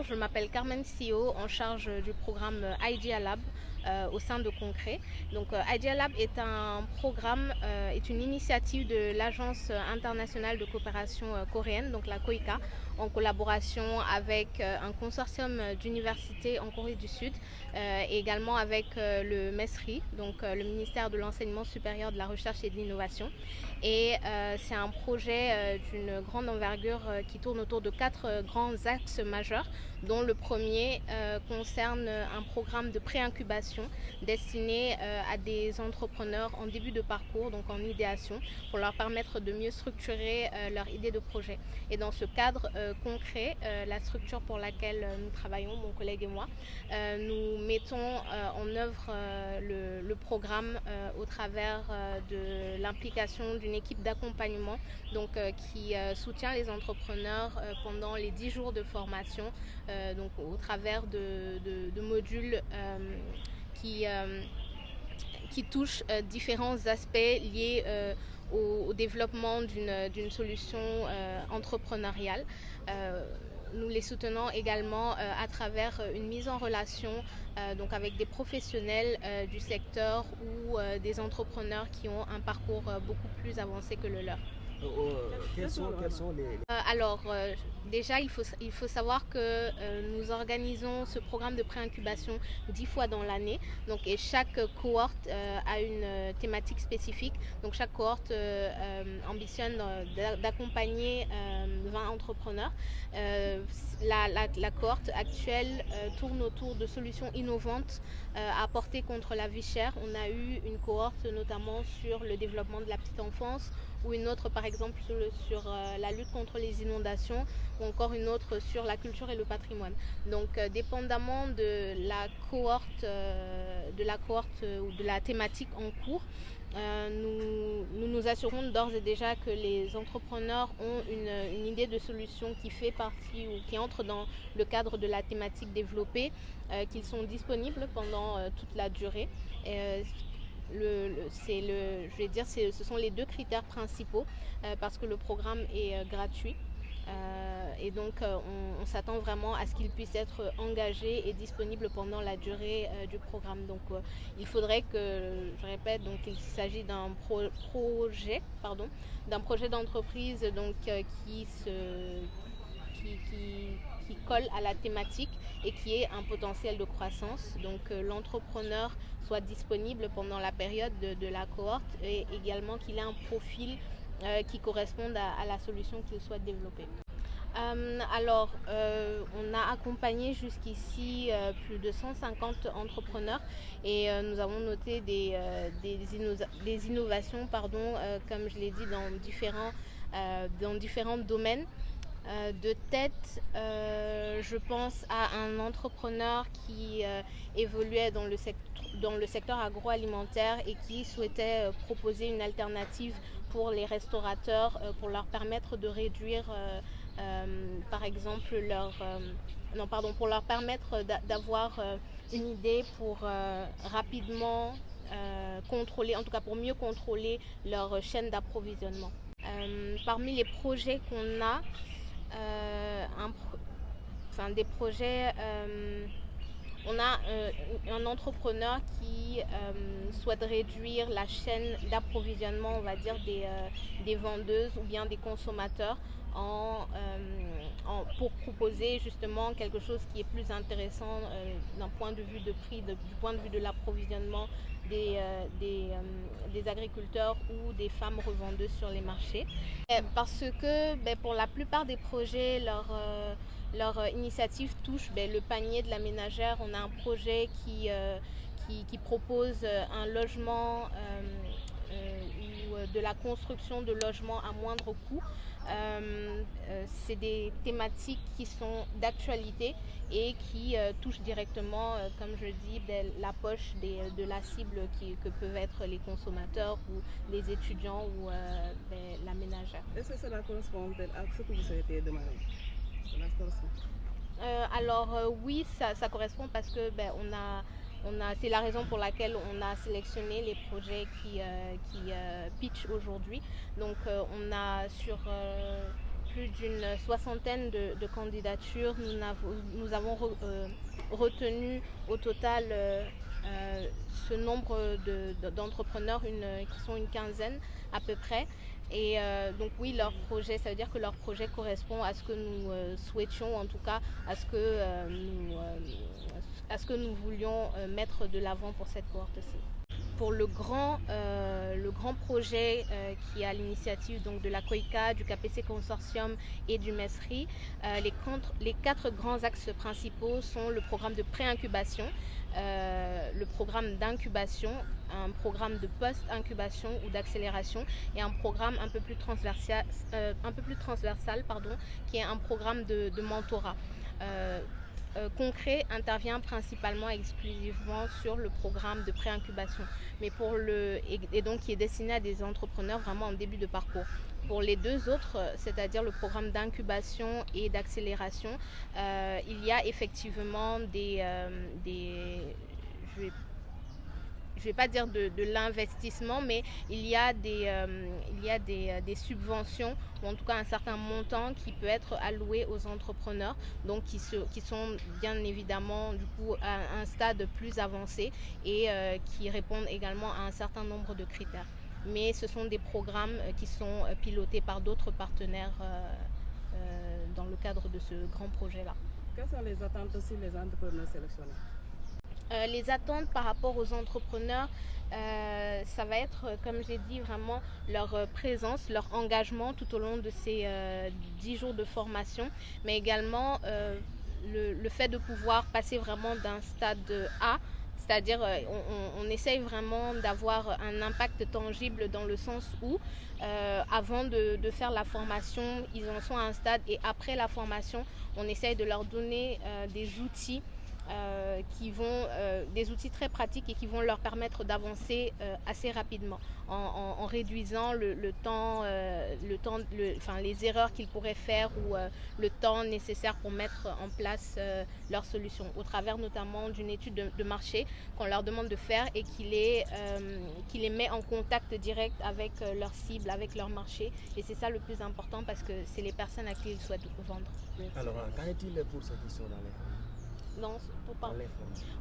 Je m'appelle Carmen Sio, en charge du programme Idea Lab au sein de Concret. Donc Idea Lab est un programme, est une initiative de l'Agence internationale de coopération coréenne, donc la COICA, en collaboration avec un consortium d'universités en Corée du Sud et également avec le MESRI, donc le ministère de l'Enseignement supérieur, de la Recherche et de l'Innovation. Et c'est un projet d'une grande envergure qui tourne autour de 4 grands axes majeurs, dont le premier concerne un programme de pré-incubation destiné à des entrepreneurs en début de parcours, donc en idéation, pour leur permettre de mieux structurer leur idée de projet. Et dans ce cadre concret, la structure pour laquelle nous travaillons, mon collègue et moi, nous mettons en œuvre le programme au travers de l'implication d'une équipe d'accompagnement donc, qui soutient les entrepreneurs pendant les 10 jours de formation, donc au travers de modules qui touchent différents aspects liés au développement d'une solution entrepreneuriale. Nous les soutenons également à travers une mise en relation donc avec des professionnels du secteur ou des entrepreneurs qui ont un parcours beaucoup plus avancé que le leur. Quels sont les... Alors, déjà, il faut savoir que nous organisons ce programme de pré-incubation 10 fois dans l'année. Donc, et chaque cohorte a une thématique spécifique. Donc, chaque cohorte ambitionne d'accompagner 20 entrepreneurs. La cohorte actuelle tourne autour de solutions innovantes à apporter contre la vie chère. On a eu une cohorte notamment sur le développement de la petite enfance, ou une autre par exemple sur la lutte contre les inondations, ou encore une autre sur la culture et le patrimoine. Donc dépendamment de la cohorte ou de la thématique en cours, nous assurons d'ores et déjà que les entrepreneurs ont une idée de solution qui fait partie ou qui entre dans le cadre de la thématique développée, qu'ils sont disponibles pendant toute la durée. Ce sont les deux critères principaux parce que le programme est gratuit. Et donc on s'attend vraiment à ce qu'il puisse être engagé et disponible pendant la durée du programme. Donc il faudrait que, je répète, donc il s'agit d'un projet d'entreprise donc qui colle à la thématique et qui ait un potentiel de croissance. Donc l'entrepreneur soit disponible pendant la période de la cohorte et également qu'il ait un profil qui corresponde à la solution qu'il souhaite développer. On a accompagné jusqu'ici plus de 150 entrepreneurs et nous avons noté des innovations, comme je l'ai dit, dans différents domaines. De tête, je pense à un entrepreneur qui évoluait dans le secteur agroalimentaire et qui souhaitait proposer une alternative pour les restaurateurs pour leur permettre de réduire par exemple pour leur permettre d'avoir une idée pour rapidement contrôler, en tout cas pour mieux contrôler leur chaîne d'approvisionnement. Parmi les projets qu'on a, des projets, on a un entrepreneur qui souhaite réduire la chaîne d'approvisionnement, on va dire, des vendeuses ou bien des consommateurs pour proposer justement quelque chose qui est plus intéressant d'un point de vue de prix, du point de vue de l'approvisionnement des agriculteurs ou des femmes revendeuses sur les marchés. Parce que pour la plupart des projets, leur initiative touche le panier de la ménagère. On a un projet qui propose un logement ou de la construction de logements à moindre coût. C'est des thématiques qui sont d'actualité et qui touchent directement, comme je dis, la poche de la cible que peuvent être les consommateurs ou les étudiants ou la ménagère. Est-ce que cela correspond à ce que vous souhaitez demander? Oui, ça correspond parce que c'est la raison pour laquelle on a sélectionné les projets qui pitchent aujourd'hui. Donc on a plus d'une soixantaine de candidatures. Nous avons retenu au total ce nombre d'entrepreneurs, qui sont une quinzaine à peu près. Et donc oui, leur projet, ça veut dire que leur projet correspond à ce que nous souhaitions, en tout cas à ce que nous voulions mettre de l'avant pour cette cohorte-ci. Pour le grand projet qui est à l'initiative donc de la COICA, du KPC Consortium et du MESRI, les 4 grands axes principaux sont le programme de pré-incubation, le programme d'incubation, un programme de post-incubation ou d'accélération et un programme un peu plus transversal, qui est un programme de mentorat. Concret intervient principalement exclusivement sur le programme de pré-incubation, mais et donc qui est destiné à des entrepreneurs vraiment en début de parcours. Pour les 2 autres, c'est-à-dire le programme d'incubation et d'accélération, il y a effectivement je ne vais pas dire de l'investissement, mais il y a des subventions, ou en tout cas un certain montant qui peut être alloué aux entrepreneurs, donc qui sont bien évidemment du coup à un stade plus avancé et qui répondent également à un certain nombre de critères. Mais ce sont des programmes qui sont pilotés par d'autres partenaires dans le cadre de ce grand projet-là. Quelles sont les attentes aussi des entrepreneurs sélectionnés? Les attentes par rapport aux entrepreneurs, ça va être, comme j'ai dit, vraiment leur présence, leur engagement tout au long de ces 10 jours de formation, mais également le fait de pouvoir passer vraiment d'un stade A, c'est-à-dire on essaye vraiment d'avoir un impact tangible dans le sens où avant de faire la formation, ils en sont à un stade et après la formation, on essaye de leur donner des outils des outils très pratiques et qui vont leur permettre d'avancer assez rapidement en réduisant les erreurs qu'ils pourraient faire ou le temps nécessaire pour mettre en place leurs solutions au travers notamment d'une étude de marché qu'on leur demande de faire et qui les met en contact direct avec leur cible, avec leur marché, et c'est ça le plus important parce que c'est les personnes à qui ils souhaitent vendre. Alors, qu'en est-il pour ceux qui sont dans les fonds?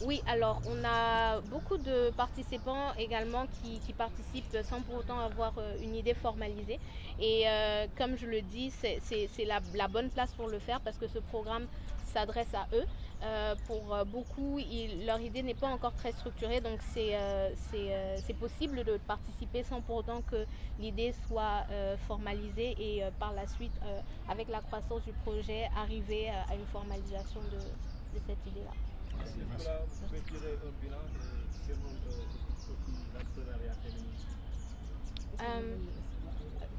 Oui, alors on a beaucoup de participants également qui participent sans pour autant avoir une idée formalisée. Et comme je le dis, c'est la bonne place pour le faire parce que ce programme s'adresse à eux. Pour beaucoup, leur idée n'est pas encore très structurée, donc c'est possible de participer sans pour autant que l'idée soit formalisée et par la suite, avec la croissance du projet, arriver à une formalisation de cette idée-là. Vous pouvez tirer un bilan sur l'entrepreneuriat féminin.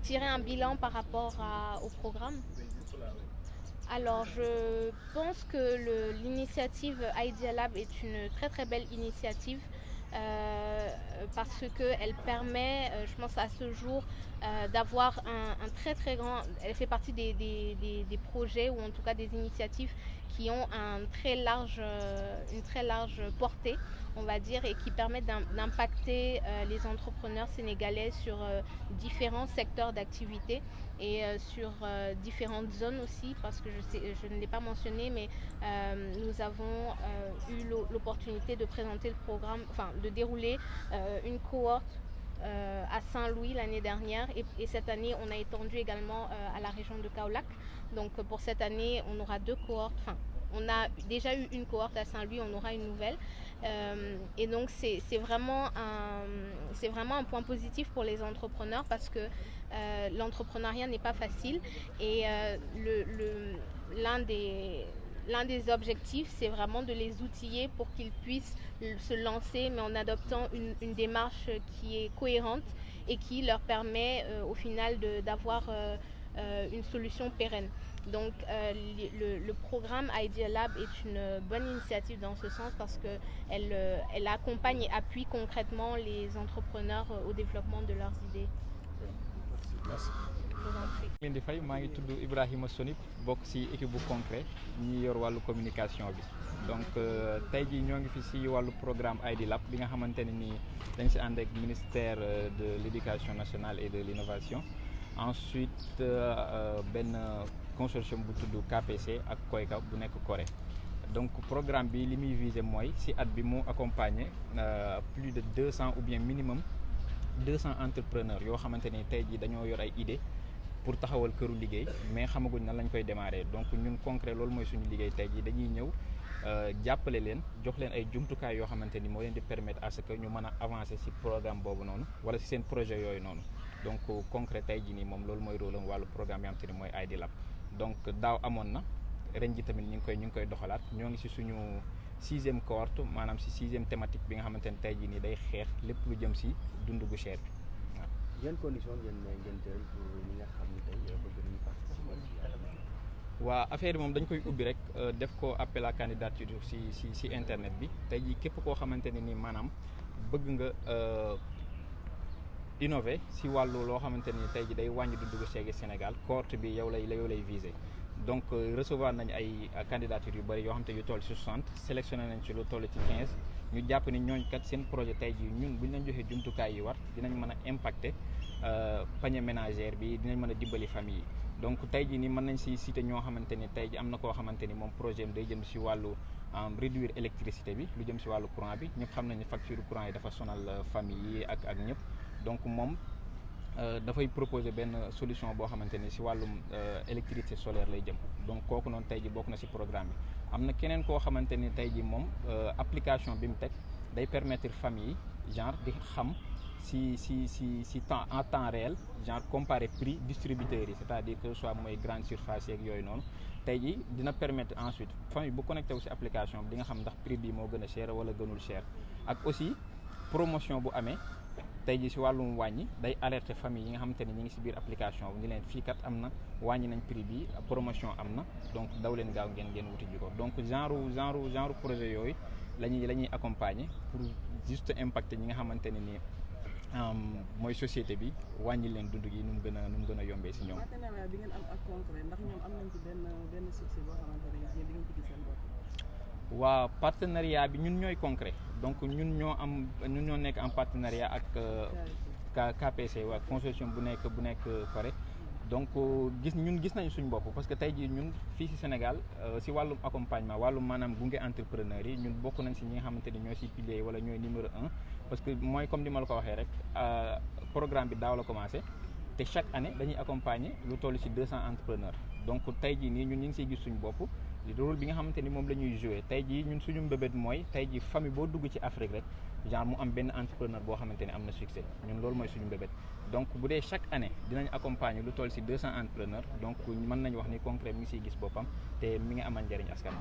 Tirer un bilan par rapport au programme. Alors, je pense que l'initiative Idea Lab est une très très belle initiative parce qu'elle permet, je pense à ce jour, d'avoir un très très grand. Elle fait partie des projets ou en tout cas des initiatives qui ont une très large portée, on va dire, et qui permettent d'impacter les entrepreneurs sénégalais sur différents secteurs d'activité et sur différentes zones aussi, parce que je ne l'ai pas mentionné, mais nous avons eu l'opportunité de présenter le programme, enfin de dérouler une cohorte à Saint-Louis l'année dernière et cette année on a étendu également à la région de Kaolack. Donc pour cette année on aura 2 cohortes, enfin on a déjà eu une cohorte à Saint-Louis, on aura une nouvelle et donc c'est vraiment un point positif pour les entrepreneurs parce que l'entrepreneuriat n'est pas facile et l'un des objectifs, c'est vraiment de les outiller pour qu'ils puissent se lancer, mais en adoptant une démarche qui est cohérente et qui leur permet au final d'avoir une solution pérenne. Donc le programme Idea Lab est une bonne initiative dans ce sens parce qu'elle accompagne et appuie concrètement les entrepreneurs au développement de leurs idées. Merci. leen di fay maa ngi tudd Ibrahima Sonip bokk ci équipe bu concret ñi yor wàllu communication bi donc tey jii ñoo ngi fi ci wàllu programme Idea Lab bi nga xamante ne ni dañ ci ànd ak ministère de l'éducation nationale et de l'innovation ensuite benn consortium bu tudd KPC ak Koyka bu nekk Corée. Donc programme bi li muy viser mooy si at bi mu accompagner plus de 200 ou bien minimum 200 entrepreneurs yoo xamante ni tey jii dañoo yor ay idées pour taxawal këru liggéey mais xamaguñ nan lañ koy démarrer. Donc ñun concret loolu mooy suñu liggéey tey jii dañuy ñëw jàppale leen jox leen ay jumtukaay yoo xamante ni moo leen di permettre à ce que ñu mën a avancer ci programme boobu noonu wala ci seen projet yooyu noonu. Donc concret tey jii nii moom loolu mooy rôle am wàllu programme yi am te ni mooy ID Lab. Donc daaw amoon na ren ji tamit ñu ngi koy doxalaat ñoo ngi ci suñu 6e cohorte maanaam ci 6e thématique bi nga xamante ni tey jii nii day xeex lépp lu jëm ci dund gu cher bi waaw. yan condition ngeen teel pour ñi nga xam ni tey bëgg nañu participer. waa affaire yi moom dañ koy ubbi rek def ko appel à candidature ci internet bi tey jii képp koo xamante ne ni maanaam bëgg nga innover ci wàllu loo xamante ni tey jii day wàññi dundu gu cher Sénégal cohorte bi yow lay viser. Donc recevoir nañ ay candidature yu bëri yoo xam te yu toll ci 60 sélectionné nañ ci lu toll ci 15 ñu jàpp ni ñooñu kat seen projet tey jii ñun bu ñu leen joxee jumtukaay yi war dinañ mën a impacter panier ménagère bi dinañ mën a dimbali famille yi. Donc tey jii nii mën nañ ci citer ñoo xamante ni tey jii am na koo xamante ni moom projet am day jëm ci wàllu réduire électricité bi lu jëm ci wàllu courant bi ñëpp xam nañ ne facture courant yi dafa sonal famille yi ak ñëpp donc moom. Dafay proposer benn solution boo xamante ni ci wàllum électricité solaire lay jëm donc kooku noonu tey ji bokk na ci programme bi. Am na keneen koo xamante ni tey ji moom application bi mu teg day permettre famille genre di xam ci temps en temps réel genre comparer prix distributeurs yi c'est-à-dire que soit mooy grande surface yeeg yooyu noonu tey ji dina permettre ensuite famille bu connecté wu ci application bi di nga xam ndax prix bi moo gën a cher wala gënul cher ak aussi promotion bu amee. tey jii ci wàllum wàññi day alerter famille yi nga xamante ni ñu ngi ci biir application bi ñu leen fii kat am na wàññi nañ prix bi promotion am na donc daw leen gaaw ngeen wuti ji ko donc genre projet yooyu la ñuy accompagner pour juste impacter ñi nga xamante ne ni mooy société bi wàññi leen dund gi nu mu gën a yombee ci ñoom. partenariat bi ngeen am ak Concret ndax ñoom am nañ ci benn succès boo xamante ne di ngeen ci gis seen bopp. waa partenariat bi ñun ñooy Concret donc ñun ñoo nekk en partenariat ak KPC waa consortium bu nekk Corée donc gis nañu suñu bopp parce que tey jii ñun fii ci Sénégal ci wàllum accompagnement wàllum maanaam gunge entrepreneurs yi ñun bokk nañ ci ñi nga xamante ni ñooy ci pilier wala ñooy numéro 1 parce que mooy comme ni ma la ko waxee rek programme bi daaw la commencé te chaque année dañuy accompagner lu toll ci 200 entrepreneurs donc tey jii nii ñun ñu ngi ciy gis suñu bopp. Rôle bi nga xamante ni moom la ñuy jouer tey jii ñun suñu mbébét mooy tey jii famille boo dugg ci Afrique rek genre mu am benn entrepreneur boo xamante ni am na succès ñun loolu mooy suñu mbébét donc bu dee chaque année dinañ accompagner lu toll ci 200 entrepreneurs donc mën nañu wax ni Concret mi ngi ciy gis boppam te mi ngi amal njëriñ askan